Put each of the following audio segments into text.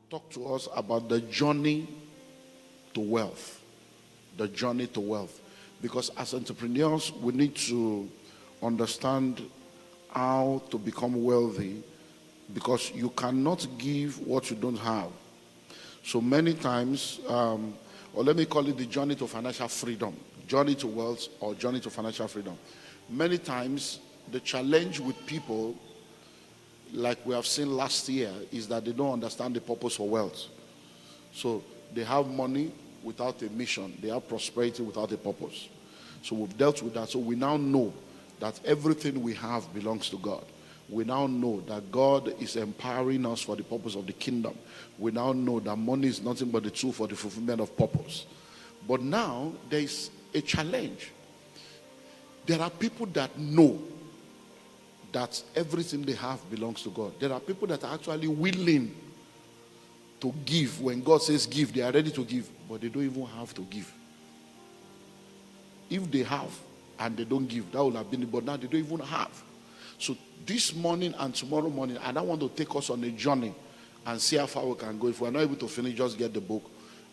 talk to us about the journey to wealth. The journey to wealth. Because as entrepreneurs, we need to understand how to become wealthy, because you cannot give what you don't have. So many times, or let me call it the journey to financial freedom, journey to wealth or journey to financial freedom. Many times, the challenge with people, like we have seen last year, is that they don't understand the purpose for wealth. So they have money without a mission. They have prosperity without a purpose. So we've dealt with that. So we now know that everything we have belongs to God. We now know that God is empowering us for the purpose of the kingdom. We now know that money is nothing but the tool for the fulfillment of purpose. But now there is a challenge. There are people that know that everything they have belongs to God. There are people that are actually willing to give. When God says give, they are ready to give, but they don't even have to give. If they have and they don't give, that would have been it, but now they don't even have. So this morning and tomorrow morning, and I want to take us on a journey and see how far we can go. If we're not able to finish, just get the book.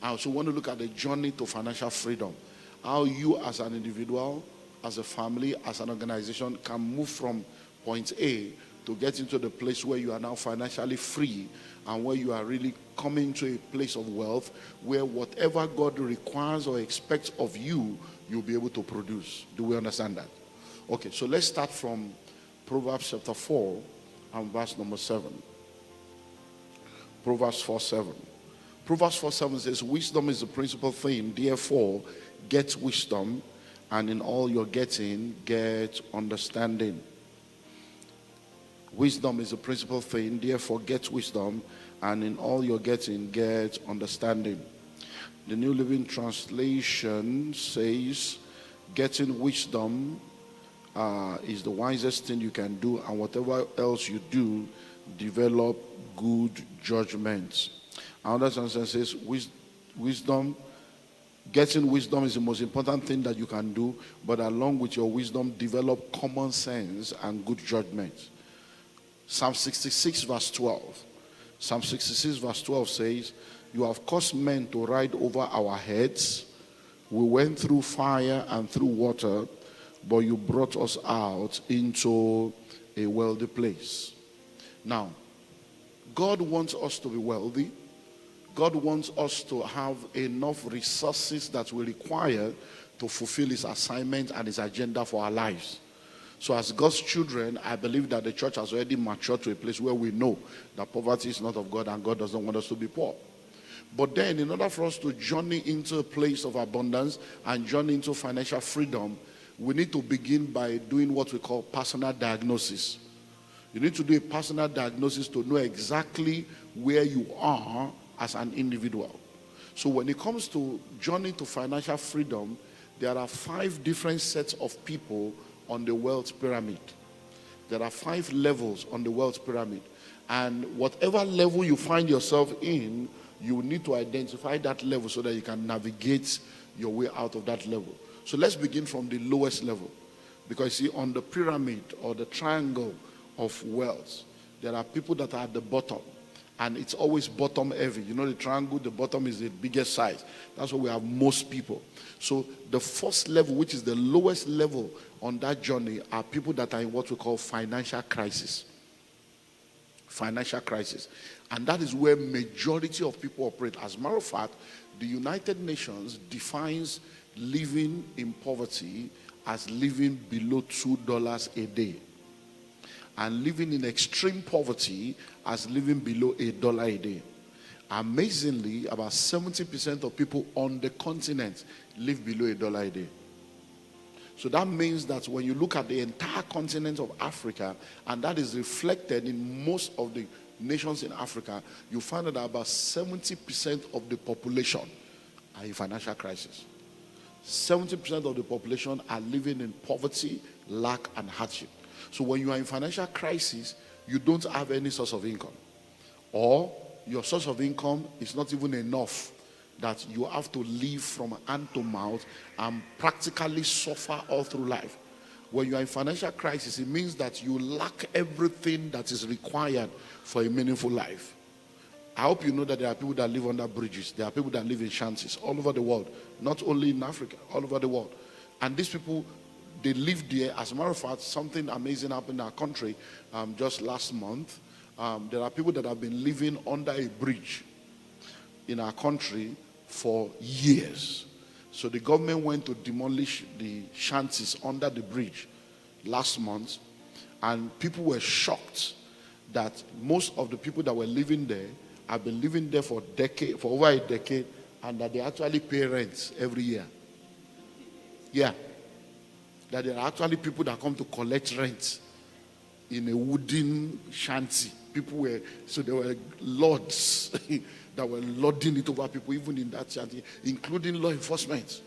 I also want to look at the journey to financial freedom. How you as an individual, as a family, as an organization can move from point A to get into the place where you are now financially free, and where you are really coming to a place of wealth where whatever God requires or expects of you, you'll be able to produce. Do we understand that? Okay, so let's start from Proverbs chapter 4 and verse number 7. Proverbs 4:7. Proverbs 4:7 says, wisdom is the principal thing, therefore get wisdom, and in all you're getting, get understanding. Wisdom is the principal thing, therefore get wisdom, and in all you're getting, get understanding. The New Living Translation says, getting wisdom is the wisest thing you can do, and whatever else you do, develop good judgment. Another translation says, wisdom, getting wisdom is the most important thing that you can do, but along with your wisdom, develop common sense and good judgment. Psalm 66 verse 12. Psalm 66 verse 12 says, you have caused men to ride over our heads. We went through fire and through water, but you brought us out into a wealthy place. Now, God wants us to be wealthy. God wants us to have enough resources that we require to fulfill his assignment and his agenda for our lives. So as God's children, I believe that the church has already matured to a place where we know that poverty is not of God and God doesn't want us to be poor. But then in order for us to journey into a place of abundance and journey into financial freedom, we need to begin by doing what we call personal diagnosis. You need to do a personal diagnosis to know exactly where you are as an individual. So when it comes to journey to financial freedom, there are 5 different sets of people on the wealth pyramid. There are 5 levels on the wealth pyramid. And whatever level you find yourself in, you need to identify that level so that you can navigate your way out of that level. So let's begin from the lowest level. Because you see, on the pyramid or the triangle of wealth, there are people that are at the bottom. And it's always bottom heavy. You know, the triangle, the bottom is the biggest size. That's where we have most people. So the first level, which is the lowest level on that journey, are people that are in what we call financial crisis. Financial crisis. And that is where majority of people operate. As a matter of fact, the United Nations defines living in poverty as living below $2 a day. And living in extreme poverty as living below $1 a day. Amazingly, about 70% of people on the continent live below $1 a day. So that means that when you look at the entire continent of Africa, and that is reflected in most of the nations in Africa, you find that about 70% of the population are in financial crisis. 70% of the population are living in poverty, lack, and hardship. So when you are in financial crisis, you don't have any source of income. Or your source of income is not even enough, that you have to live from hand to mouth and practically suffer all through life. When you are in financial crisis, it means that you lack everything that is required for a meaningful life. I hope you know that there are people that live under bridges. There are people that live in shanties all over the world, not only in Africa, all over the world. And these people, they live there. As a matter of fact, something amazing happened in our country just last month. There are people that have been living under a bridge in our country for years. So the government went to demolish the shanties under the bridge last month, and people were shocked that most of the people that were living there have been living there for over a decade, and that they actually pay rent every year. Yeah. That there are actually people that come to collect rent in a wooden shanty. There were lords that were lording it over people, even in that shanty, including law enforcement.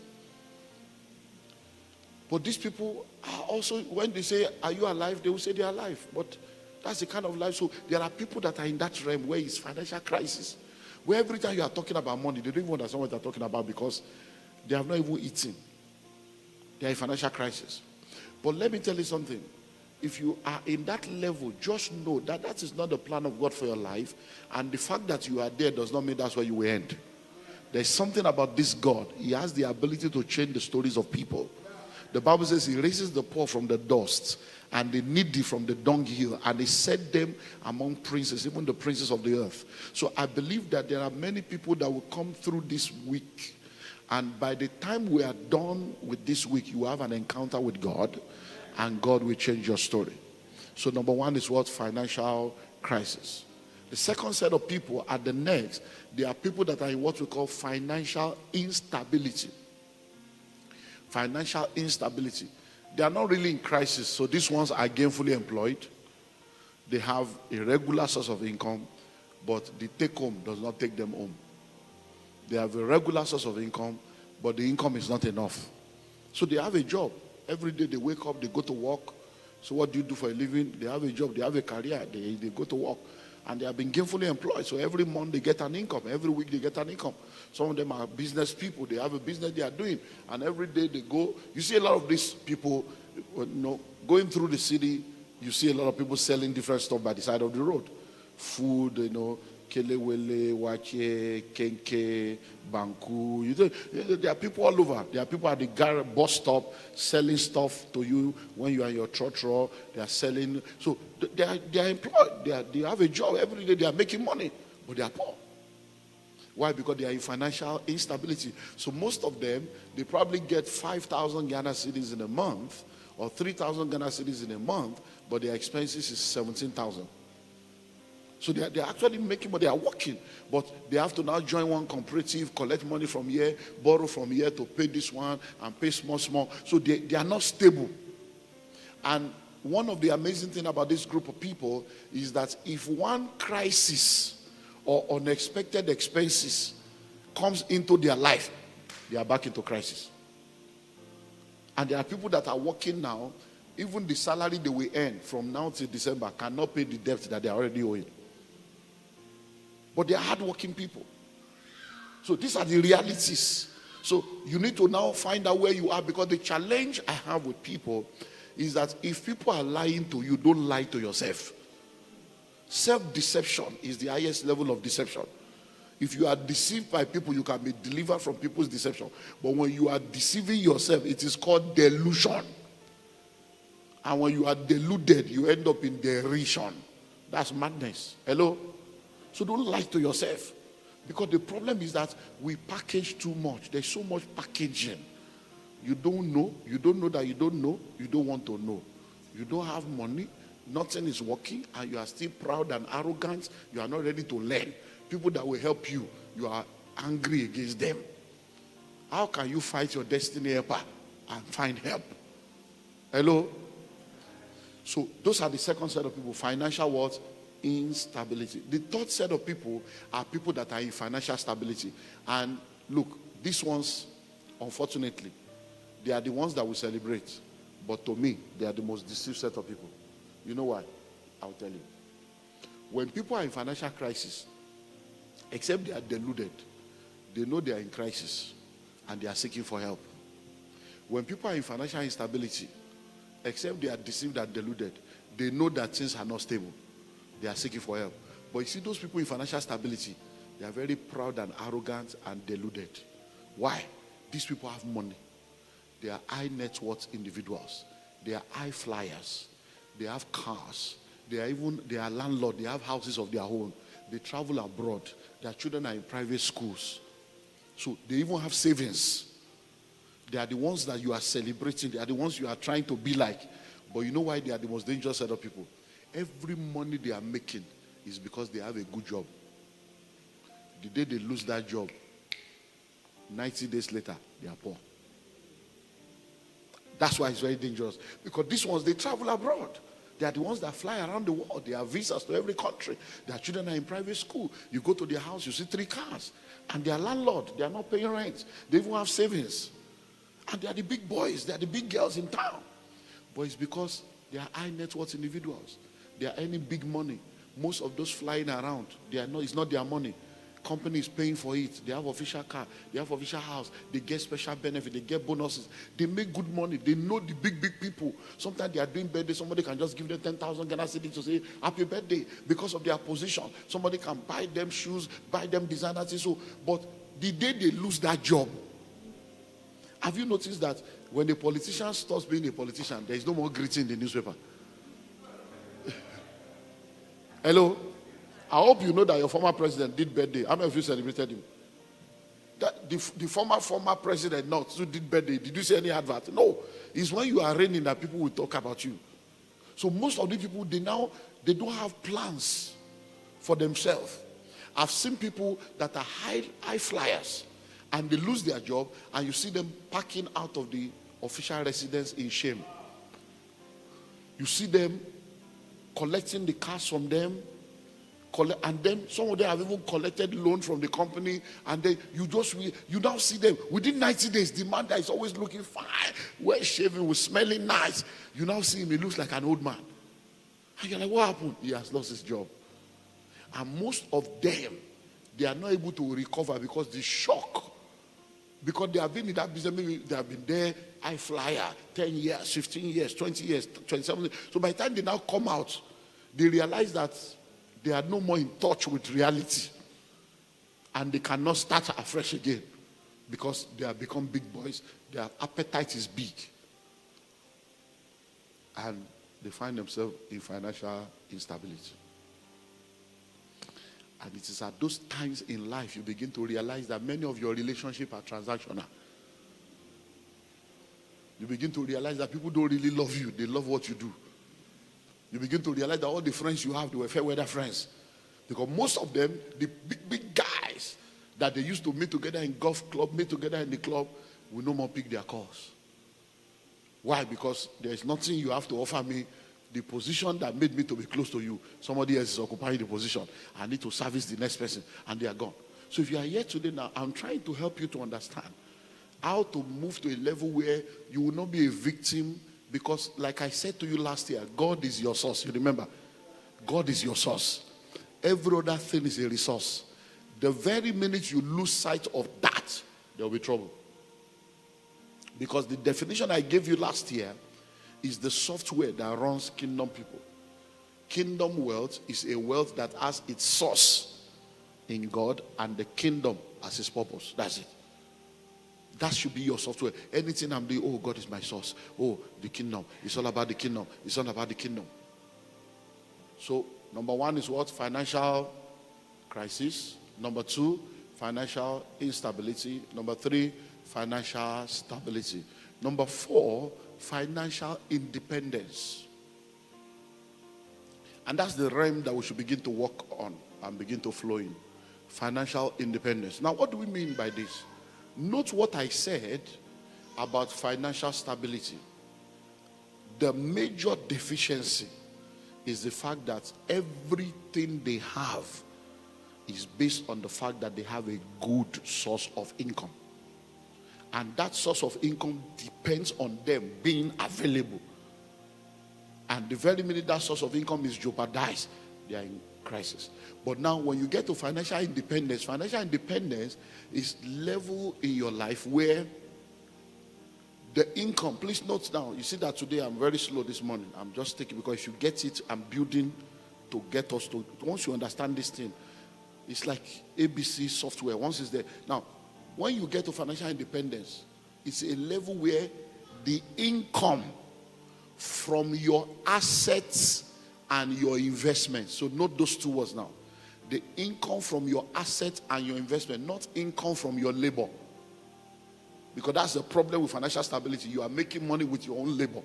But these people are also, when they say, are you alive? They will say they are alive. But that's the kind of life. So there are people that are in that realm where it's financial crisis. Where every time you are talking about money, they don't even understand what they're talking about because they have not even eaten. They are in financial crisis. But let me tell you something. If you are in that level, just know that that is not the plan of God for your life. And the fact that you are there does not mean that's where you will end. There's something about this God. He has the ability to change the stories of people. The Bible says he raises the poor from the dust and the needy from the dunghill, and he set them among princes, even the princes of the earth. So I believe that there are many people that will come through this week, and by the time we are done with this week, you have an encounter with God, and God will change your story. So number one is what? Financial crisis. The second set of people at the next, they are people that are in what we call financial instability. Financial instability. They are not really in crisis, so these ones are gainfully employed. They have a regular source of income, but the take home does not take them home. They have a regular source of income, but the income is not enough. So they have a job. Every day they wake up, they go to work. So what do you do for a living? They have a job, they have a career, they go to work. And they have been gainfully employed. So every month they get an income. Every week they get an income. Some of them are business people. They have a business they are doing. And every day they go. You see a lot of these people, going through the city. You see a lot of people selling different stuff by the side of the road. Food, kelewele, wache, kenke, banku. There are people all over. There are people at the bus stop selling stuff to you when you are in your trotro. They are selling. So they are employed. They have a job every day. They are making money, but they are poor. Why? Because they are in financial instability. So most of them, they probably get 5,000 Ghana cedis in a month or 3,000 Ghana cedis in a month, but their expenses is 17,000. So they are actually making money, they are working, but they have to now join one cooperative, collect money from here, borrow from here to pay this one and pay small. So they are not stable. And one of the amazing things about this group of people is that if one crisis or unexpected expenses comes into their life, they are back into crisis. And there are people that are working now, even the salary they will earn from now till December cannot pay the debt that they are already owing. But they are hardworking people. So these are the realities. So you need to now find out where you are, because the challenge I have with people is that if people are lying to you, don't lie to yourself. Self-deception is the highest level of deception. If you are deceived by people, you can be delivered from people's deception. But when you are deceiving yourself, it is called delusion. And when you are deluded, you end up in derision. That's madness. Hello? So don't lie to yourself. Because the problem is that we package too much. There's so much packaging. You don't know. You don't know that you don't know. You don't want to know. You don't have money. Nothing is working. And you are still proud and arrogant. You are not ready to learn. People that will help you, you are angry against them. How can you fight your destiny helper and find help? Hello? So those are the second set of people. Financial what? Instability. The third set of people are people that are in financial stability. And look, these ones, unfortunately, they are the ones that we celebrate. But to me, they are the most deceived set of people. You know why? I'll tell you. When people are in financial crisis, except they are deluded, they know they are in crisis and they are seeking for help. When people are in financial instability, except they are deceived and deluded, they know that things are not stable. They are seeking for help. But you see, those people in financial stability, they are very proud and arrogant and deluded. Why? These people have money. They are high net worth individuals. They are high flyers. They have cars. They are landlords. They have houses of their own. They travel abroad. Their children are in private schools. So they even have savings. They are the ones that you are celebrating. They are the ones you are trying to be like. But you know why they are the most dangerous set of people? Every money they are making is because they have a good job. The day they lose that job, 90 days later, they are poor. That's why it's very dangerous. Because these ones, they travel abroad. They are the ones that fly around the world. They have visas to every country. Their children are in private school. You go to their house, you see 3 cars. And they are landlord. They are not paying rent. They even have savings. And they are the big boys. They are the big girls in town. But it's because they are high net worth individuals. They are earning big money. Most of those flying around, it's not their money. Company is paying for it. They have official car. They have official house. They get special benefit. They get bonuses. They make good money. They know the big people. Sometimes they are doing birthday. Somebody can just give them 10,000 Ghana cedis to say happy birthday because of their position. Somebody can buy them shoes, buy them designer things. So, but the day they lose that job, have you noticed that when a politician stops being a politician, there is no more greeting in the newspaper? Hello? I hope you know that your former president did birthday. How many of you celebrated him? The former president who did birthday. Did you see any advert? No. It's when you are reigning that people will talk about you. So most of the people, they don't have plans for themselves. I've seen people that are high flyers and they lose their job and you see them packing out of the official residence in shame. You see them collecting the cash from them. And then some of them have even collected loan from the company, and then you now see them within 90 days. The man that is always looking fine, well shaven, with smelling nice, you now see him, he looks like an old man. And you're like, what happened? He has lost his job. And most of them, they are not able to recover because the shock, because they have been in that business, maybe they have been there, high flyer, 10 years, 15 years, 20 years, 27 years. So by the time they now come out, they realize that they are no more in touch with reality. And they cannot start afresh again because they have become big boys. Their appetite is big. And they find themselves in financial instability. And it is at those times in life you begin to realize that many of your relationships are transactional. You begin to realize that people don't really love you. They love what you do. You begin to realize that all the friends you have, they were fair weather friends. Because most of them, the big guys that they used to meet together in golf club, meet together in the club, will no more pick their calls. Why? Because there is nothing you have to offer me. The position that made me to be close to you, somebody else is occupying the position. I need to service the next person, and they are gone. So if you are here today now, I'm trying to help you to understand how to move to a level where you will not be a victim. Because like I said to you last year, God is your source. You remember? God is your source. Every other thing is a resource. The very minute you lose sight of that, there will be trouble. Because the definition I gave you last year is the software that runs kingdom people. Kingdom wealth is a wealth that has its source in God and the kingdom as its purpose. That's it. That should be your software. Anything I'm doing, oh, God is my source. Oh, the kingdom. It's all about the kingdom. It's all about the kingdom. So, number 1 is what? Financial crisis. Number 2, financial instability. Number 3, financial stability. Number 4, financial independence. And that's the realm that we should begin to work on and begin to flow in. Financial independence. Now, what do we mean by this? Note what I said about financial stability. The major deficiency is the fact that everything they have is based on the fact that they have a good source of income. And that source of income depends on them being available. And the very minute that source of income is jeopardized, they are in crisis. But now when you get to financial independence is level in your life where the income, please note down, you see that today I'm very slow this morning. I'm just taking, because if you get it, I'm building to get us to, once you understand this thing, it's like ABC software. Once it's there. Now, when you get to financial independence, it's a level where the income from your assets and your investments. So note those two words now. The income from your assets and your investment, not income from your labor. Because that's the problem with financial stability. You are making money with your own labor.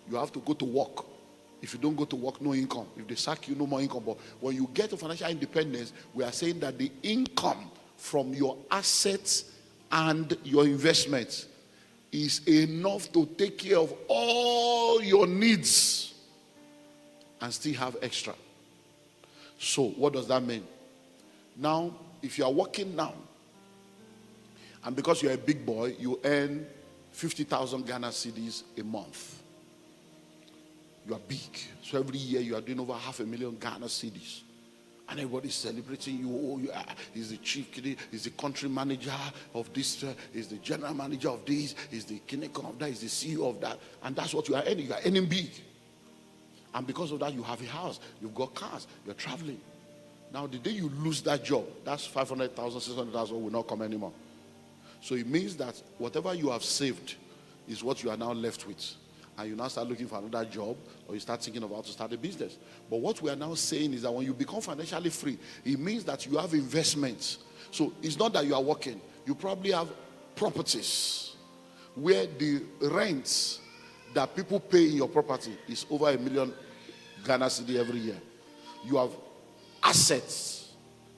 You have to go to work. If you don't go to work, no income. If they sack you, no more income. But when you get to financial independence, we are saying that the income from your assets and your investments is enough to take care of all your needs and still have extra. So what does that mean? Now, if you are working now, and because you're a big boy, you earn 50,000 Ghana cedis a month. You are big. So every year you are doing over 500,000 Ghana cedis. And everybody's celebrating you. Oh, you are, he's the chief, he's the country manager of this, he's the general manager of this, he's the kinecon of that, he's the CEO of that. And that's what you are earning. You are earning big. And because of that, you have a house, you've got cars, you're traveling. Now, the day you lose that job, that's 500,000, 600,000 will not come anymore. So it means that whatever you have saved is what you are now left with. And you now start looking for another job, or you start thinking about to start a business. But what we are now saying is that when you become financially free, it means that you have investments. So it's not that you are working. You probably have properties where the rents that people pay in your property is over 1 million Ghana cedi every year. You have assets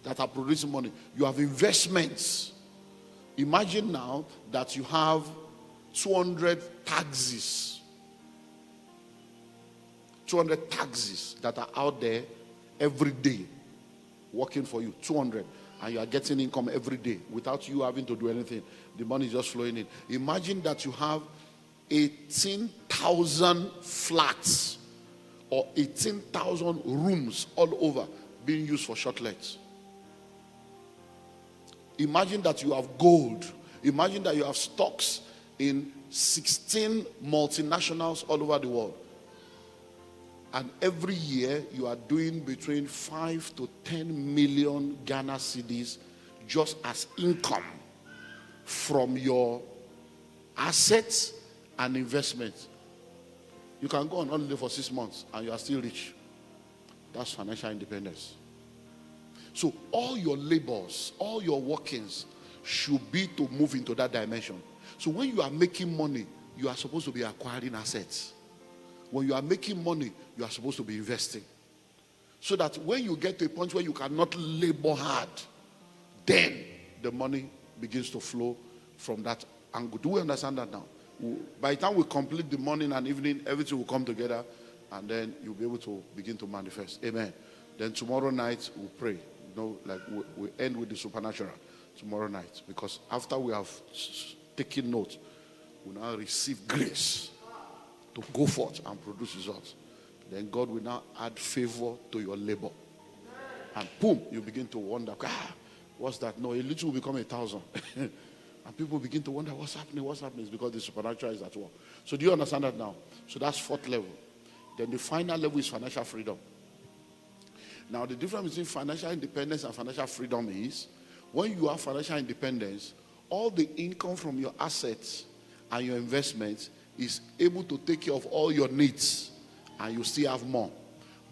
that are producing money. You have investments. Imagine now that you have 200 taxis. 200 taxis that are out there every day working for you. 200. And you are getting income every day without you having to do anything. The money is just flowing in. Imagine that you have 18,000 flats or 18,000 rooms all over being used for short legs. Imagine that you have gold. Imagine that you have stocks in 16 multinationals all over the world. And every year you are doing between 5 to 10 million Ghana cedis just as income from your assets and investments. You can go on holiday for 6 months and you are still rich. That's financial independence. So all your labors, all your workings should be to move into that dimension. So when you are making money, you are supposed to be acquiring assets. When you are making money, you are supposed to be investing. So that when you get to a point where you cannot labor hard, then the money begins to flow from that angle. Do we understand that now? By the time we complete the morning and evening, everything will come together and then you'll be able to begin to manifest. Amen. Then tomorrow night we'll pray. You know, like we end with the supernatural tomorrow night. Because after we have taken note, we now receive grace to go forth and produce results. Then God will now add favor to your labor. And boom, you begin to wonder, what's that? No, a little will become 1,000. And people begin to wonder, what's happening? What's happening? It's because the supernatural is at work. So do you understand that now? So that's 4th level. Then the final level is financial freedom. Now the difference between financial independence and financial freedom is, when you have financial independence, all the income from your assets and your investments is able to take care of all your needs, and you still have more.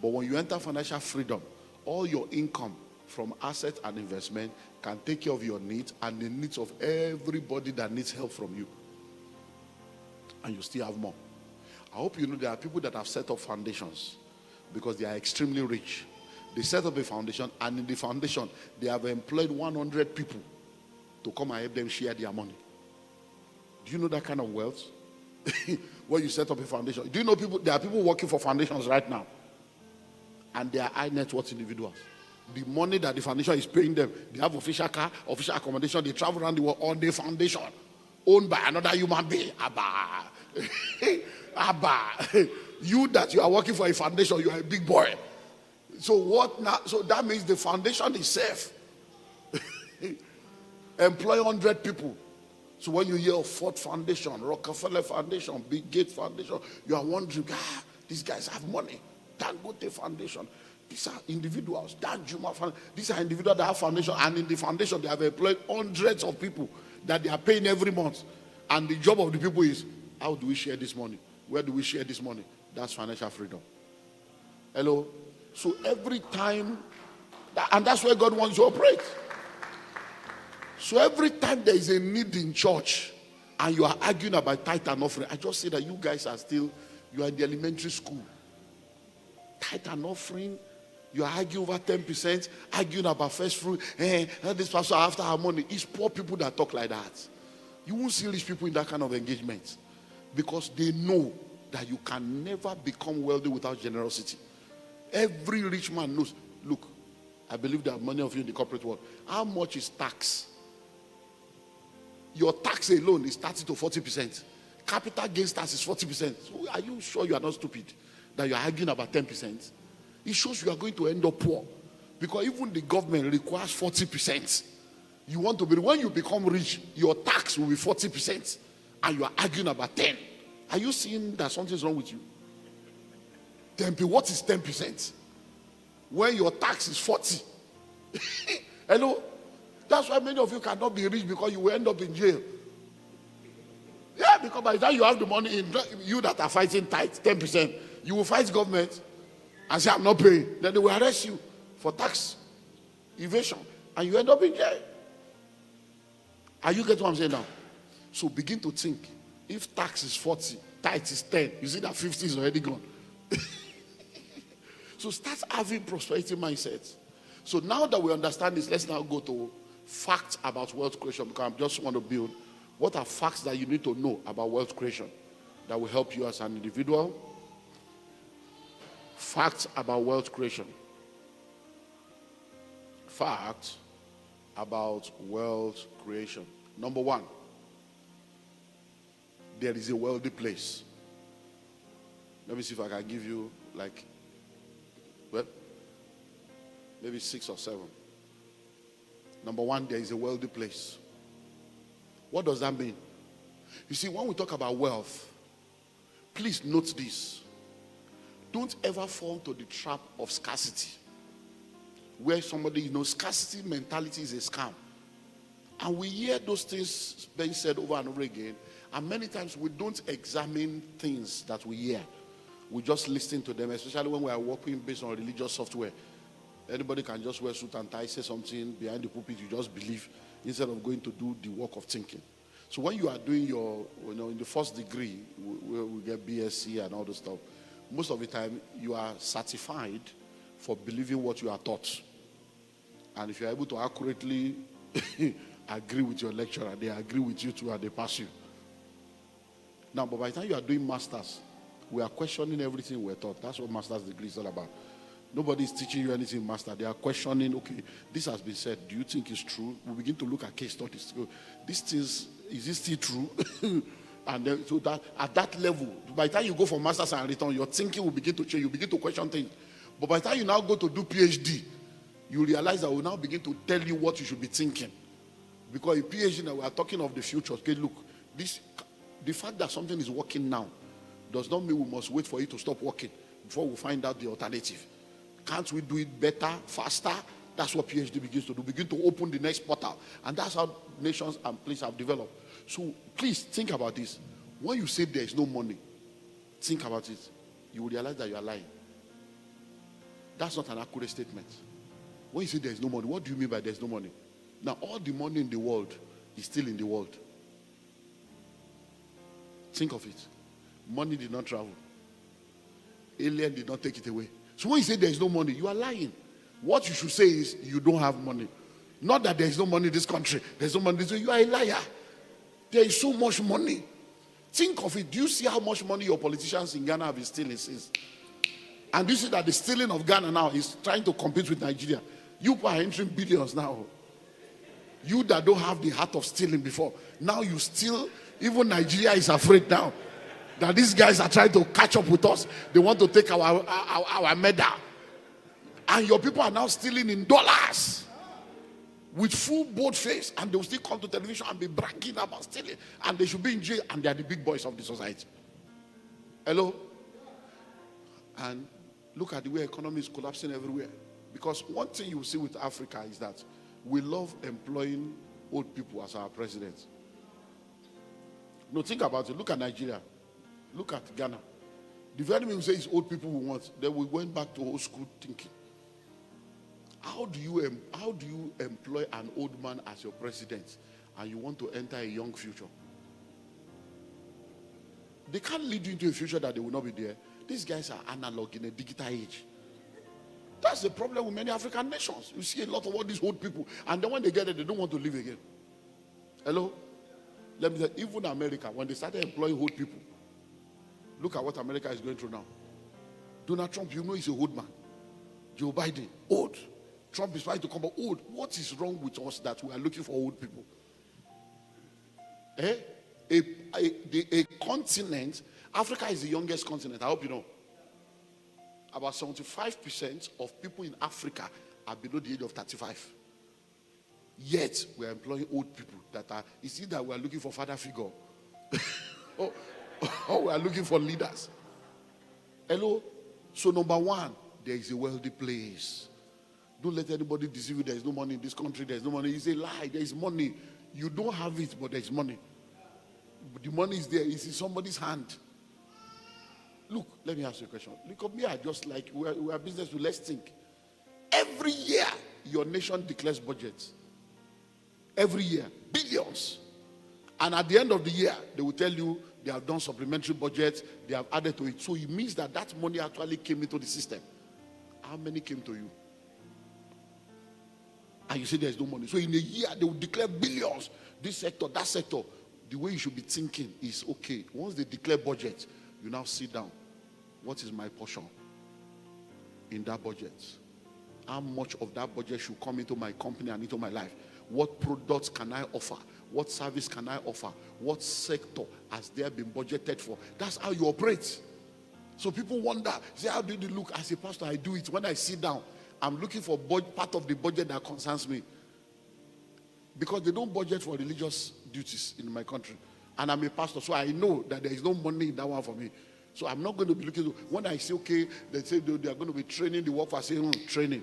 But when you enter financial freedom, all your income from assets and investment can take care of your needs and the needs of everybody that needs help from you, and you still have more. I hope you know there are people that have set up foundations because they are extremely rich. They set up a foundation, and in the foundation they have employed 100 people to come and help them share their money. Do you know that kind of wealth? When you set up a foundation, do you know there are people working for foundations right now, and they are high net worth individuals. The money that the foundation is paying them, they have official car, official accommodation, they travel around the world on the foundation, owned by another human being. Abba. Abba. You that you are working for a foundation, you are a big boy. So what now? So that means the foundation is safe. Employ 100 people. So when you hear of Ford Foundation, Rockefeller Foundation, Bill Gates Foundation, you are wondering, these guys have money. Dangote Foundation. These are individuals. Dan Juma Foundation. These are individuals that have foundation, and in the foundation they have employed hundreds of people that they are paying every month. And the job of the people is, how do we share this money? Where do we share this money? That's financial freedom. Hello? So every time, and that's where God wants to operate. So every time there is a need in church and you are arguing about tithe and offering, I just say that you guys are still, you are in the elementary school. Tithe and offering, you are arguing over 10%, arguing about first fruit. This pastor after our money. It's poor people that talk like that. You won't see rich people in that kind of engagement, because they know that you can never become wealthy without generosity. Every rich man knows. Look, I believe that many of you in the corporate world, how much is tax? Your tax alone is 30 to 40%. Capital gains tax is 40%. So are you sure you are not stupid that you are arguing about 10%? It shows you are going to end up poor, because even the government requires 40%. You want to be, when you become rich, your tax will be 40%, and you are arguing about 10. Are you seeing that something's wrong with you? 10%. What is 10%? When your tax is 40. Hello? That's why many of you cannot be rich, because you will end up in jail. Yeah, because by the time you have the money in, you that are fighting tithe, 10%, you will fight government and say, I'm not paying. Then they will arrest you for tax evasion, and you end up in jail. Are you getting what I'm saying now? So begin to think. If tax is 40, tithe is 10, you see that 50 is already gone. So start having prosperity mindset. So now that we understand this, let's now go to facts about wealth creation, because I just want to build. What are facts that you need to know about wealth creation that will help you as an individual? Facts about wealth creation. Facts about wealth creation. Number one, there is a wealthy place. Let me see if I can give you maybe 6 or 7. Number one, there is a wealthy place. What does that mean? You see, when we talk about wealth, please note this. Don't ever fall into the trap of scarcity, where somebody, scarcity mentality is a scam. And we hear those things being said over and over again, and many times we don't examine things that we hear. We just listen to them, especially when we are working based on religious software. Anybody can just wear suit and tie, say something behind the pulpit, you just believe, instead of going to do the work of thinking. So when you are doing your, in the first degree, we get BSc and all the stuff, most of the time you are certified for believing what you are taught. And if you are able to accurately agree with your lecturer, they agree with you too, and they pass you. Now, but by the time you are doing masters, we are questioning everything we're taught. That's what master's degree is all about. Nobody is teaching you anything in master. They are questioning, okay, this has been said. Do you think it's true? We begin to look at case studies. This is this still true? And then, so that at that level, by the time you go for masters and return, your thinking will begin to change. You begin to question things. But by the time you now go to do PhD, you realize that we'll now begin to tell you what you should be thinking. Because in PhD now, we are talking of the future. Okay, look, the fact that something is working now does not mean we must wait for it to stop working before we find out the alternative. Can't we do it better, faster? That's what PhD begins to do. Begin to open the next portal. And that's how nations and places have developed. So please think about this. When you say there is no money, think about it. You will realize that you are lying. That's not an accurate statement. When you say there is no money, what do you mean by there is no money? Now, all the money in the world is still in the world. Think of it. Money did not travel. Alien did not take it away. So when you say there is no money, you are lying. What you should say is you don't have money. Not that there is no money in this country. There is no money in this country. You are a liar. There is so much money. Think of it. Do you see how much money your politicians in Ghana have been stealing since? And do you see that the stealing of Ghana now is trying to compete with Nigeria? You are entering billions now. You that don't have the heart of stealing before, now you steal. Even Nigeria is afraid now that these guys are trying to catch up with us. They want to take our medal. And your people are now stealing in dollars with full bold face, and they will still come to television and be bragging about stealing, and they should be in jail, and they are the big boys of the society. Hello? And Look at the way economy is collapsing everywhere. Because one thing you see with Africa is that we love employing old people as our presidents. No, think about it. Look at Nigeria. Look at Ghana. The very minute we say it's old people we want, then we went back to old school thinking. How do you employ an old man as your president and you want to enter a young future? They can't lead you into a future that they will not be there. These guys are analog in a digital age. That's the problem with many African nations. You see a lot of all these old people, and then when they get it, they don't want to live again. Hello? Let me say, even America, when they started employing old people, look at what America is going through now. Donald Trump, you know he's a old man. Joe Biden, old. Trump is trying to come out old. What is wrong with us that we are looking for old people? A continent, Africa is the youngest continent. I hope you know. About 75% of people in Africa are below the age of 35. Yet, we are employing old people that are, you see that we are looking for father figure. or we are looking for leaders. Hello? So number one, there is a wealthy place. Don't let anybody deceive you. There is no money in this country. There is no money. It's a lie. There is money. You don't have it, but there is money. But the money is there. It's in somebody's hand. Look, let me ask you a question. Look at me. I just like, we are business. Let's think. Every year, your nation declares budgets. Every year. Billions. And at the end of the year, they will tell you they have done supplementary budgets. They have added to it. So it means that that money actually came into the system. How many came to you? And you say there's no money. So in a year, they will declare billions. This sector, that sector. The way you should be thinking is, okay, once they declare budget, you now sit down. What is my portion in that budget? How much of that budget should come into my company and into my life? What products can I offer? What service can I offer? What sector has there been budgeted for? That's how you operate. So people wonder, say, how do you look? As a pastor, I do it. When I sit down, I'm looking for part of the budget that concerns me. Because they don't budget for religious duties in my country. And I'm a pastor, so I know that there is no money in that one for me. So I'm not going to be looking. When I say, okay, they say they are going to be training the workforce. I say, training.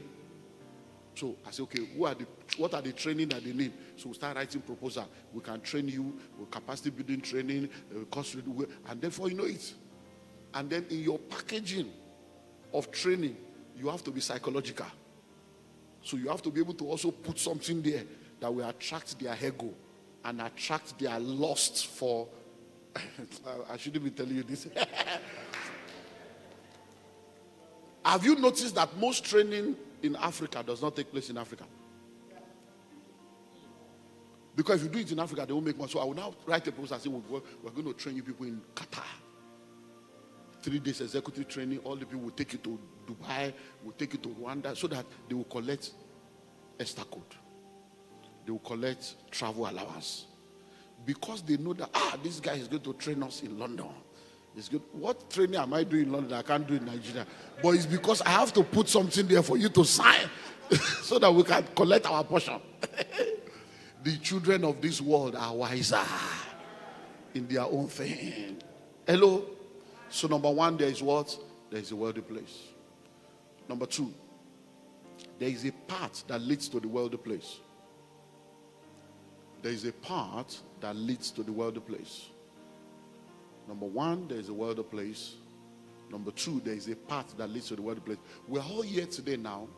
So I say, okay, what are the training that they need? So we start writing proposal. We can train you with capacity building training, cost, and therefore you know it. And then in your packaging of training, you have to be psychological. So you have to be able to also put something there that will attract their ego and attract their lust for. I shouldn't be telling you this. Have you noticed that most training in Africa does not take place in Africa? Because if you do it in Africa, they won't make money. So I will now write a proposal and say, we're going to train you people in Qatar. 3 days executive training. All the people will take you to Dubai, will take you to Rwanda, so that they will collect Esther code. They will collect travel allowance. Because they know that, this guy is going to train us in London. It's good. What training am I doing in London? I can't do in Nigeria. But it's because I have to put something there for you to sign so that we can collect our portion. The children of this world are wiser in their own thing. Hello? So number one, there is what? There is a wealthy place. Number two, there is a path that leads to the wealthy place. There is a path that leads to the wealthy place. Number one, there is a wealthy place. Number two, there is a path that leads to the wealthy place. We're all here today now.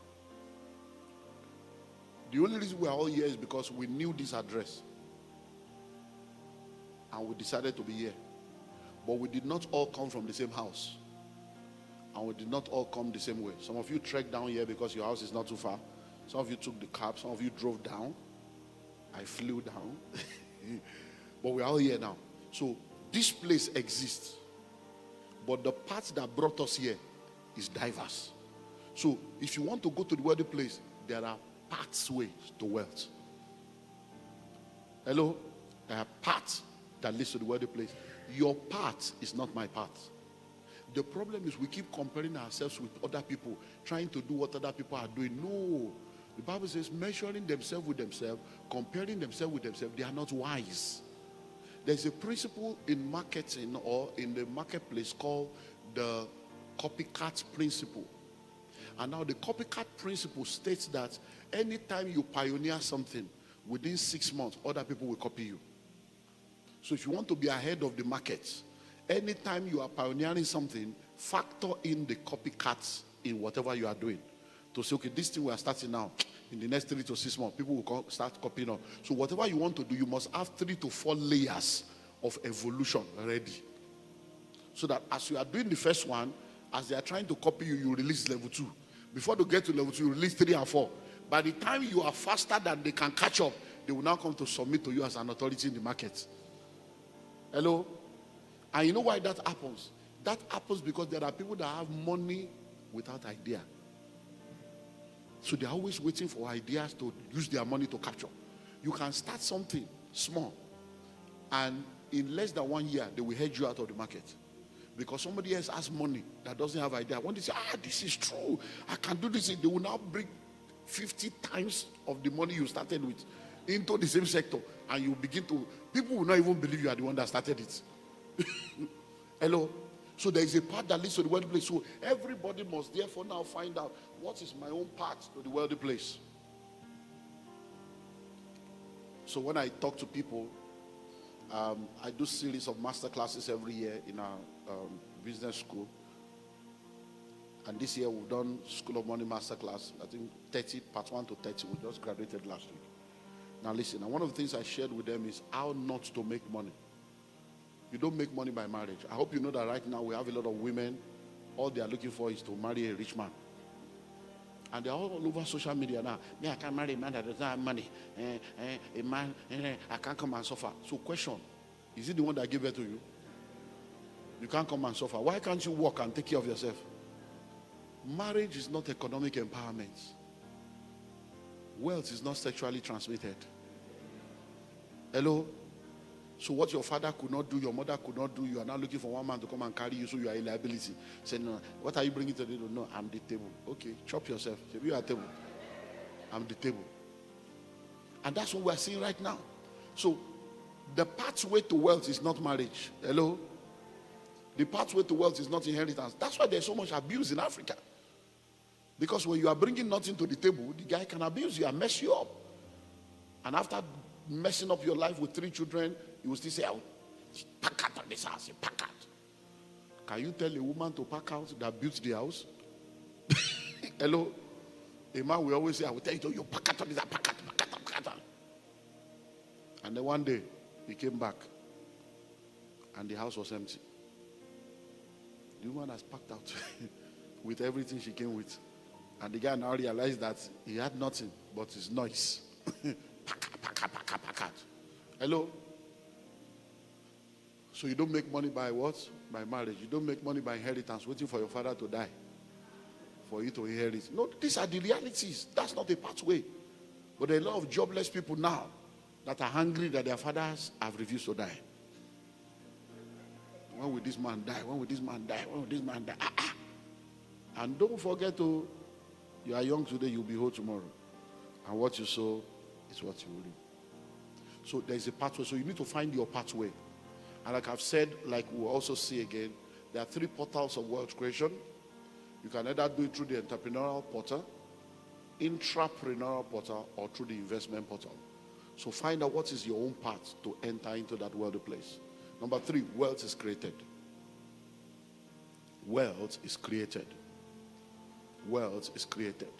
The only reason we're all here is because we knew this address. And we decided to be here. But we did not all come from the same house. And we did not all come the same way. Some of you trekked down here because your house is not too far. Some of you took the cab. Some of you drove down. I flew down. But we're all here now. So this place exists. But the path that brought us here is diverse. So if you want to go to the wealthy place, there are pathways to wealth. Hello? There are paths that leads to the wealthy place. Your path is not my path. The problem is we keep comparing ourselves with other people, trying to do what other people are doing. No. The Bible says measuring themselves with themselves, comparing themselves with themselves, they are not wise. There's a principle in marketing or in the marketplace called the copycat principle. And now the copycat principle states that anytime you pioneer something, within 6 months, other people will copy you. So if you want to be ahead of the market, anytime you are pioneering something, factor in the copycats in whatever you are doing. To say, okay, this thing we are starting now, in the next 3 to 6 months, people will start copying on. So whatever you want to do, you must have 3 to 4 layers of evolution ready. So that as you are doing the first one, as they are trying to copy you, you release level 2. Before they get to level 2, you release 3 and 4. By the time you are faster than they can catch up, they will now come to submit to you as an authority in the market. Hello? And you know why that happens? That happens because there are people that have money without idea. So they're always waiting for ideas to use their money to capture. You can start something small, and in less than 1 year, they will hedge you out of the market. Because somebody else has money that doesn't have idea. When they say, this is true, I can do this, they will now bring 50 times of the money you started with into the same sector, and you begin to, people will not even believe you are the one that started it. Hello? So there is a path that leads to the wealthy place. So everybody must therefore now find out, what is my own path to the wealthy place? So when I talk to people, I do series of master classes every year in our business school. And this year we've done School of Money master class. I think 30, part 1 to 30. We just graduated last week. Now listen, and one of the things I shared with them is how not to make money. You don't make money by marriage. I hope you know that right now we have a lot of women, all they are looking for is to marry a rich man. And they're all over social media now. Me, I can't marry a man that doesn't have money. A man, I can't come and suffer. So question, is it the one that gave birth to you? You can't come and suffer. Why can't you work and take care of yourself? Marriage is not economic empowerment. Wealth is not sexually transmitted. Hello? So what your father could not do, your mother could not do, you are now looking for one man to come and carry you, so you are a liability. Say, no, what are you bringing to the table? No, I'm the table. Okay, chop yourself. Say, you are table. I'm the table. And that's what we are seeing right now. So the pathway to wealth is not marriage. Hello? The pathway to wealth is not inheritance. That's why there's so much abuse in Africa. Because when you are bringing nothing to the table, the guy can abuse you and mess you up. And after messing up your life with 3 children, you will still say, "Oh, pack out of this house, pack out." Can you tell a woman to pack out that built the house? Hello? A man will always say, "I will tell you, pack out of this house, pack out, pack out, pack out." And then one day, he came back, and the house was empty. The woman has packed out with everything she came with. And the guy now realized that he had nothing but his noise. Pack out. Hello? So you don't make money by what? By marriage. You don't make money by inheritance, waiting for your father to die for you to inherit. No, these are the realities. That's not a pathway. But there are a lot of jobless people now that are hungry that their fathers have refused to die. When will this man die? When will this man die? When will this man die? And don't forget to, you are young today, you'll be old tomorrow. And what you sow is what you will reap. So there is a pathway. So you need to find your pathway. And like I've said, like we'll also see again, there are 3 portals of wealth creation. You can either do it through the entrepreneurial portal, intrapreneurial portal, or through the investment portal. So find out what is your own path to enter into that wealthy place. Number 3, wealth is created. Wealth is created. Wealth is created.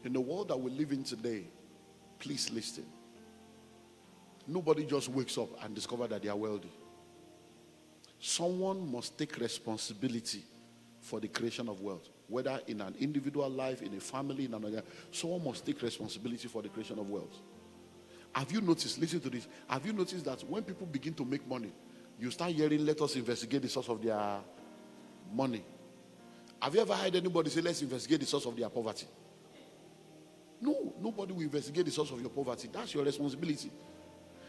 In the world that we live in today, please listen. Nobody just wakes up and discovers that they are wealthy. Someone must take responsibility for the creation of wealth. Whether in an individual life, in a family, in another, someone must take responsibility for the creation of wealth. Have you noticed, listen to this, have you noticed that when people begin to make money, you start hearing, let us investigate the source of their money? Have you ever heard anybody say, let's investigate the source of their poverty? No, nobody will investigate the source of your poverty. That's your responsibility.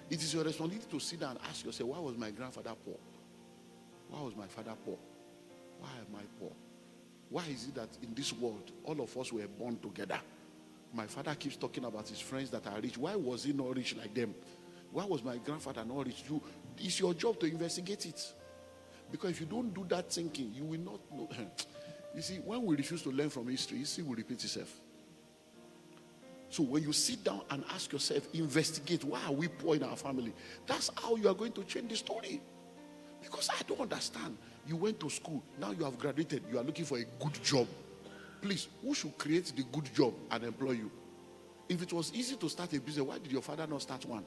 It is your responsibility to sit down and ask yourself, why was my grandfather poor? Why was my father poor? Why am I poor? Why is it that in this world, all of us were born together? My father keeps talking about his friends that are rich. Why was he not rich like them? Why was my grandfather not rich? It's your job to investigate it. Because if you don't do that thinking, you will not know. You see, when we refuse to learn from history, history will repeat itself. So when you sit down and ask yourself, investigate, why are we poor in our family? That's how you are going to change the story. Because I don't understand. You went to school, now you have graduated, you are looking for a good job. Please, who should create the good job and employ you? If it was easy to start a business, why did your father not start one?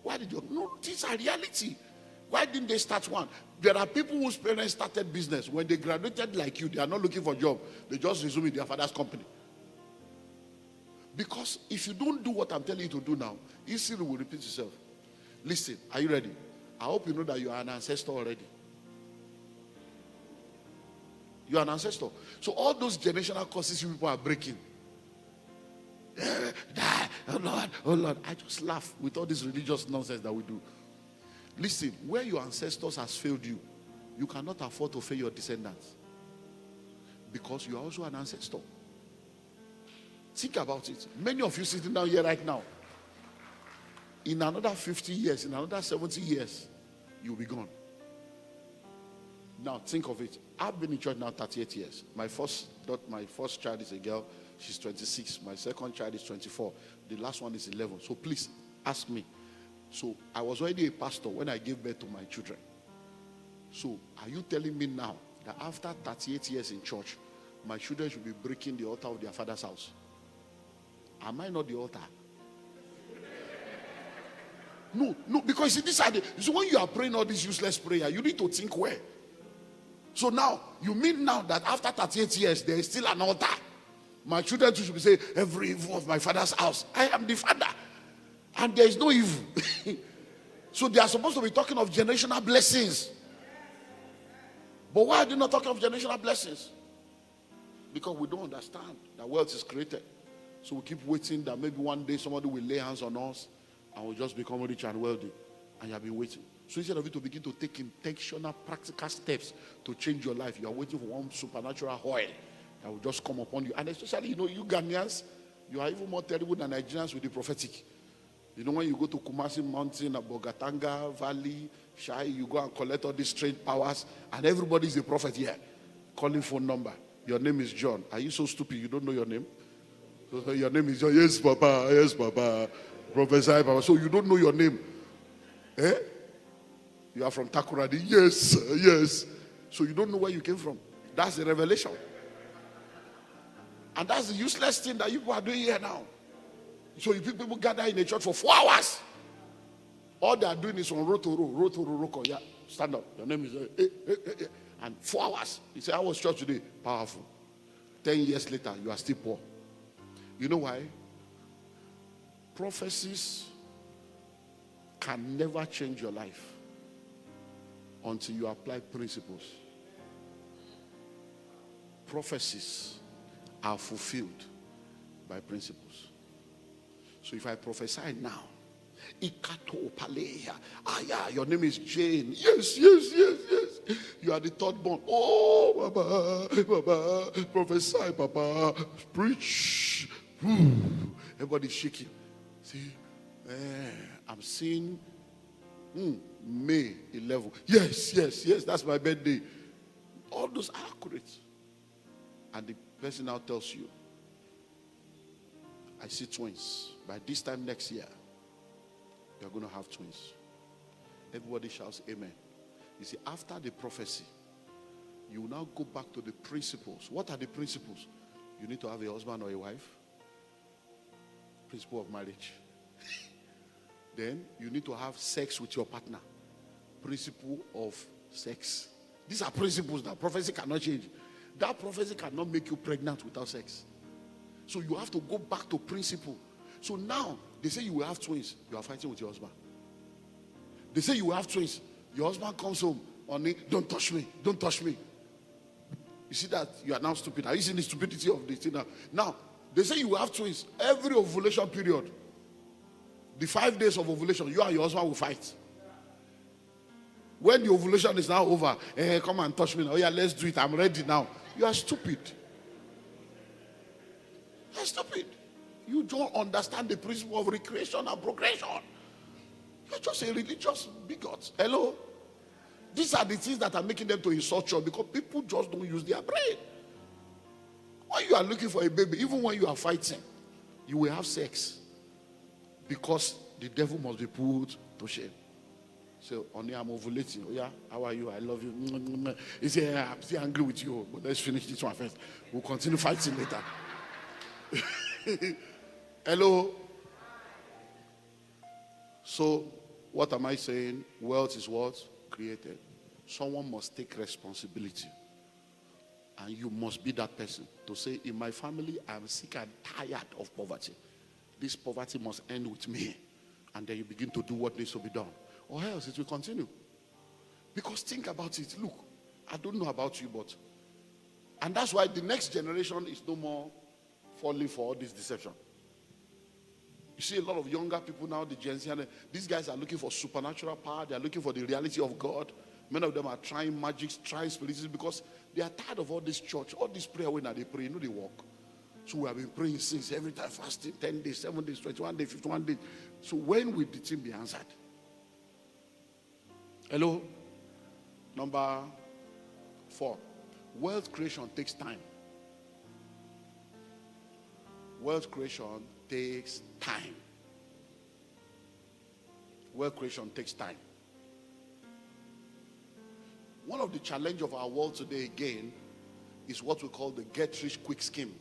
Why did you? No, these are reality. Why didn't they start one? There are people whose parents started business. When they graduated like you, they are not looking for a job. They just resume in their father's company. Because if you don't do what I'm telling you to do now, history will repeat itself. Listen, are you ready? I hope you know that you are an ancestor already. You are an ancestor. So all those generational curses you people are breaking. Oh Lord. I just laugh with all this religious nonsense that we do. Listen, where your ancestors has failed you, you cannot afford to fail your descendants. Because you are also an ancestor. Think about it. Many of you sitting down here right now, in another 50 years, in another 70 years, you'll be gone. Now think of it. I've been in church now 38 years. My first child is a girl. She's 26. My second child is 24. The last one is 11. So please ask me. So I was already a pastor when I gave birth to my children. So are you telling me now that after 38 years in church, my children should be breaking the altar of their father's house? Am I not the altar? No, because this are so when you are praying all this useless prayer, you need to think where. So now, you mean now that after 38 years, there is still an altar? My children too should be saying, every evil of my father's house, I am the father. And there is no evil. So they are supposed to be talking of generational blessings. But why are they not talking of generational blessings? Because we don't understand that wealth is created. So we keep waiting that maybe one day somebody will lay hands on us and we'll just become rich and wealthy. And you have been waiting. So instead of you to begin to take intentional, practical steps to change your life, you are waiting for one supernatural oil that will just come upon you. And especially, you Ghanaians, you are even more terrible than Nigerians with the prophetic. You know, when you go to Kumasi Mountain, Bogatanga Valley, Shai, you go and collect all these strange powers, and everybody is a prophet here. Calling phone number. Your name is John. Are you so stupid you don't know your name? Your name is John. Yes, Papa. Yes, Papa. Professor Papa. So you don't know your name. Eh? You are from Takoradi. Yes, yes. So you don't know where you came from. That's the revelation. And that's the useless thing that you people are doing here now. So you people gather in a church for 4 hours. All they are doing is on road to road. Yeah, stand up. Your name is and 4 hours. You say, I was church today. Powerful. 10 years later, you are still poor. You know why? Prophecies can never change your life until you apply principles. Prophecies are fulfilled by principles. So if I prophesy now, your name is Jane. Yes. You are the third born. Oh, Baba, prophesy, Papa, preach. Everybody's shaking. See, I'm seeing May 11. Yes, that's my birthday. All those are accurate. And the person now tells you, I see twins. By this time next year, you're going to have twins. Everybody shouts amen. You see, after the prophecy, you will now go back to the principles. What are the principles? You need to have a husband or a wife. Principle of marriage. Then you need to have sex with your partner. Principle of sex. These are principles that prophecy cannot change. That prophecy cannot make you pregnant without sex. So you have to go back to principle. So now, they say you will have twins. You are fighting with your husband. They say you will have twins. Your husband comes home. Honey, don't touch me. Don't touch me. You see that? You are now stupid. Are you seeing the stupidity of this thing now? Now, they say you will have twins. Every ovulation period, the 5 days of ovulation, you and your husband will fight. When the ovulation is now over, come and touch me now. Oh yeah, let's do it. I'm ready now. You are stupid. You are stupid. You don't understand the principle of recreation and progression. You're just a religious bigot. Hello? These are the things that are making them to insult you because people just don't use their brain. when you are looking for a baby, even when you are fighting, you will have sex. Because the devil must be put to shame. So, only I'm ovulating. Oh, yeah, how are you? I love you. He said, yeah, I'm still angry with you. But let's finish this one first. We'll continue fighting later. Hello? So, what am I saying? Wealth is what? Created. Someone must take responsibility. And you must be that person to say, in my family, I'm sick and tired of poverty. This poverty must end with me. And then you begin to do what needs to be done. Or else it will continue. Because think about it. Look, I don't know about you, but... And that's why the next generation is no more falling for all this deception. You see a lot of younger people now, the Gen Z, these guys are looking for supernatural power. They are looking for the reality of God. Many of them are trying magics, trying spirits, because they are tired of all this church, all this prayer when they pray. You know they walk. So we have been praying since every time, fasting, 10 days, 7 days, 21 days, 51 days. So when will the thing be answered? Hello? Number 4. Wealth creation takes time. Wealth creation takes time. Wealth creation takes time. One of the challenges of our world today again is what we call the get rich quick scheme.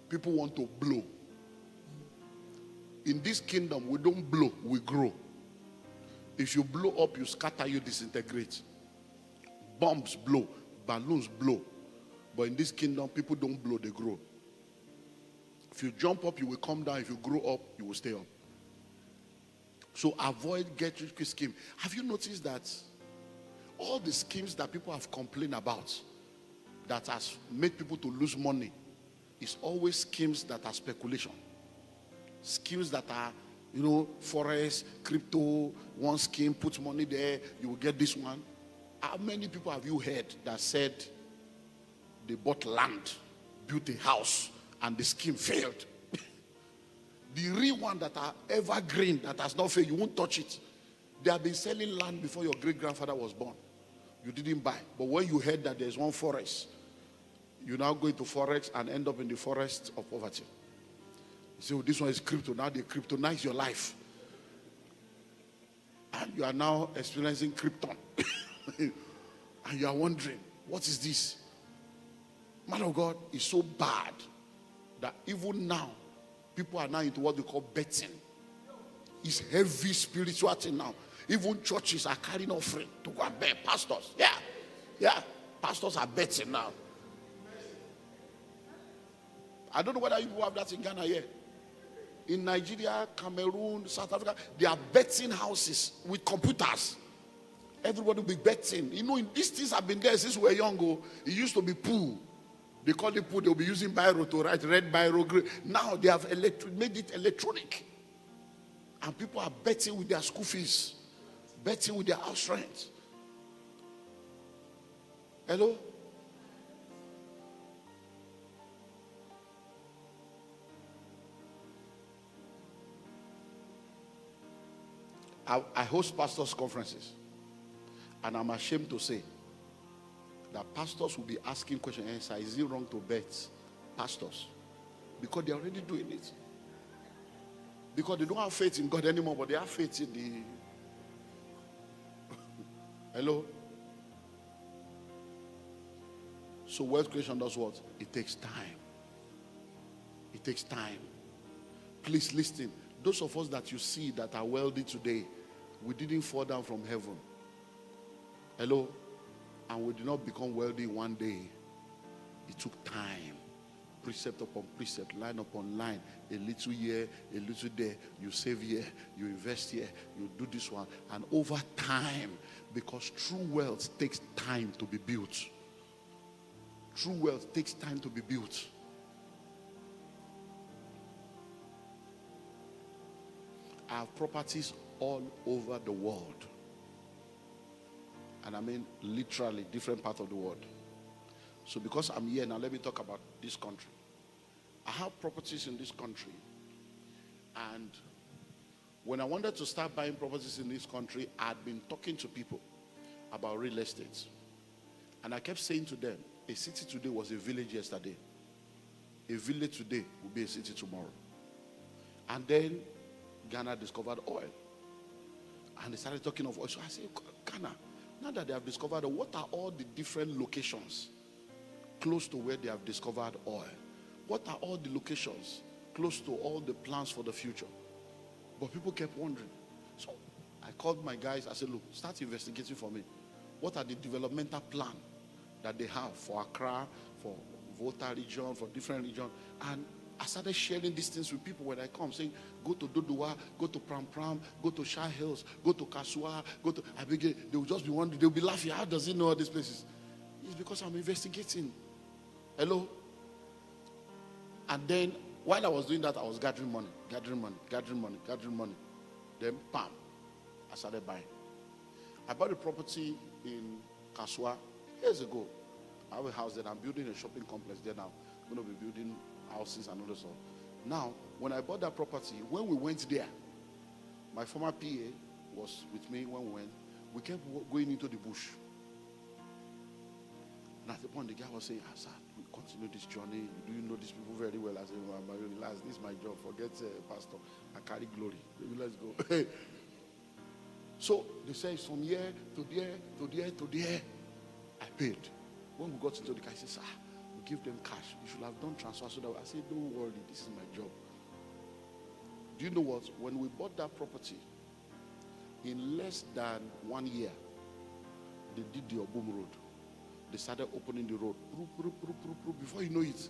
People want to blow. In this kingdom, we don't blow, we grow. If you blow up, you scatter, you disintegrate. Bombs blow, balloons blow. But in this kingdom, people don't blow, they grow. If you jump up, you will come down. If you grow up, you will stay up. So avoid get rich quick scheme. Have you noticed that all the schemes that people have complained about that has made people to lose money is always schemes that are speculation. Schemes that are, forex, crypto, one scheme, put money there, you will get this one. How many people have you heard that said they bought land, built a house, and the scheme failed? The real one that are evergreen, that has not failed, you won't touch it. They have been selling land before your great-grandfather was born. You didn't buy. But when you heard that there's one forest, you now go into forex and end up in the forest of poverty. You say, oh, this one is crypto. Now they kryptonize your life. And you are now experiencing krypton. And you are wondering, what is this? Man of God is so bad that even now, people are now into what we call betting. It's heavy spiritual thing now. Even churches are carrying offering to go and bet. Pastors, yeah. Pastors are betting now. I don't know whether you have that in Ghana here. In Nigeria, Cameroon, South Africa, they are betting houses with computers. Everybody will be betting. These things have been there since we were young. It used to be pool. They call it pool. They'll be using biro to write, red biro, green. Now they have made it electronic. And people are betting with their school fees. Betting with their house rent. Hello? I host pastors' conferences. And I'm ashamed to say that pastors will be asking questions. Sir, is it wrong to bet? Pastors. Because they're already doing it. Because they don't have faith in God anymore, but they have faith in the... Hello? So wealth creation does what? It takes time. It takes time. Please listen. Those of us that you see that are wealthy today, we didn't fall down from heaven. Hello? And we did not become wealthy one day. It took time. Precept upon precept, line upon line. A little here, a little there. You save here, you invest here, you do this one. And over time, because true wealth takes time to be built. True wealth takes time to be built. I have properties all over the world. And I mean literally different parts of the world. So because I'm here now, let me talk about this country. I have properties in this country. And when I wanted to start buying properties in this country, I had been talking to people about real estate. And I kept saying to them, a city today was a village yesterday. A village today will be a city tomorrow. And then Ghana discovered oil. And they started talking of oil. So I said, Ghana, now that they have discovered oil, what are all the different locations close to where they have discovered oil? What are all the locations close to all the plans for the future? But people kept wondering. So I called my guys. I said, look, start investigating for me. What are the developmental plan that they have for Accra, for Volta region, for different regions? And I started sharing these things with people when I come, saying, go to Dodua, go to Pram Pram, go to Shah Hills, go to Kasua, go to... They will just be wondering, they will be laughing, how does he know all these places? It's because I'm investigating. Hello? And then, while I was doing that, I was gathering money. Then, bam, I started buying. I bought a property in Kasua years ago. I have a house there. I'm building a shopping complex there now. I'm going to be building houses and all that stuff. Now, when I bought that property, when we went there, my former PA was with me when we went. We kept going into the bush. And at the point, the guy was saying, sir, we continue this journey. Do you know these people very well? I said, well, relax, this is my job. Forget pastor. I carry glory. Maybe let's go. So they say it's from here to there, to there, to there. I paid. When we got into the car, I said, sir, we give them cash. You should have done transfer so that I said, don't worry, this is my job. Do you know what? When we bought that property, in less than 1 year, they did the Obum Road. They started opening the road. Before you know it,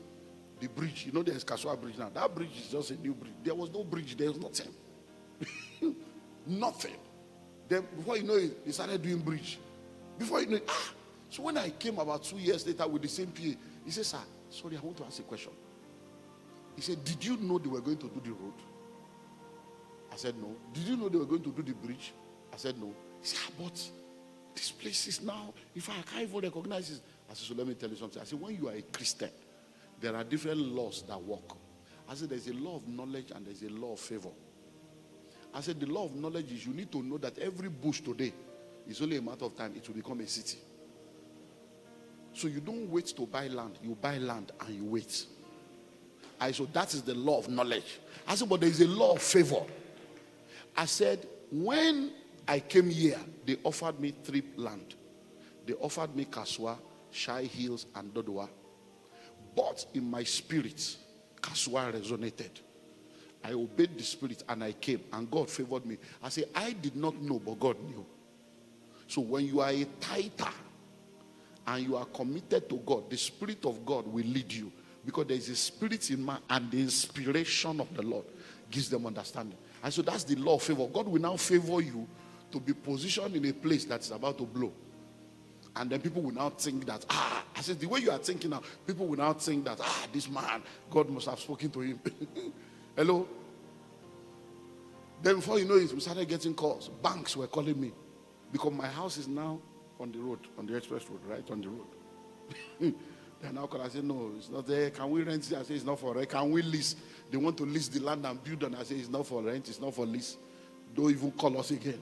the bridge, you know there's Kasua Bridge now. That bridge is just a new bridge. There was no bridge, there was nothing. Nothing. Then before you know it, they started doing bridge. Before you know it, so when I came about 2 years later with the same PA, he said, sir, sorry, I want to ask a question. He said, did you know they were going to do the road? I said, no. Did you know they were going to do the bridge? I said, no. He said, but this place is now, if I can't even recognize it. I said, so let me tell you something. I said, when you are a Christian, there are different laws that work. I said, there's a law of knowledge and there's a law of favor. I said, the law of knowledge is you need to know that every bush today is only a matter of time. It will become a city. So you don't wait to buy land. You buy land and you wait. I said, that is the law of knowledge. I said, but there is a law of favor. I said, when I came here, they offered me 3 land. They offered me Kasua, Shai Hills, and Dodua. But in my spirit, Kasua resonated. I obeyed the spirit and I came and God favored me. I said, I did not know, but God knew. So when you are a tither and you are committed to God, the Spirit of God will lead you. Because there is a spirit in man and the inspiration of the Lord gives them understanding. And so that's the law of favor. God will now favor you to be positioned in a place that's about to blow. And then people will now think that, I said, the way you are thinking now, people will now think that, this man, God must have spoken to him. Hello? Then before you know it, we started getting calls. Banks were calling me. Because my house is now on the road, on the express road, right on the road. They now call. I say, no, it's not there. Can we rent it? I say, it's not for rent. Can we lease? They want to lease the land and build on. I say, it's not for rent. It's not for lease. Don't even call us again.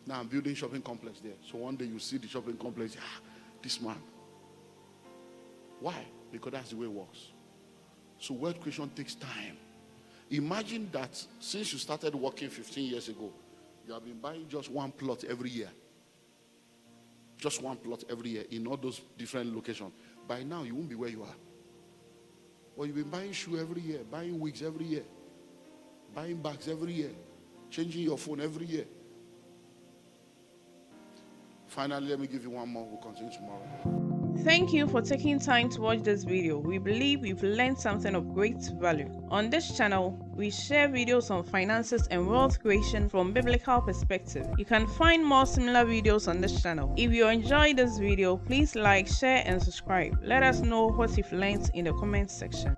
Now I'm building shopping complex there. So one day you see the shopping complex. This man. Why? Because that's the way it works. So wealth creation takes time. Imagine that since you started working 15 years ago, you have been buying just one plot every year. Just one plot every year in all those different locations. By now, you won't be where you are. Well, you've been buying shoes every year, buying wigs every year, buying bags every year, changing your phone every year. Finally, let me give you one more. We'll continue tomorrow. Thank you for taking time to watch this video. We believe you've learned something of great value. On this channel, we share videos on finances and wealth creation from biblical perspective. You can find more similar videos on this channel. If you enjoyed this video, please like, share, and subscribe. Let us know what you've learned in the comment section.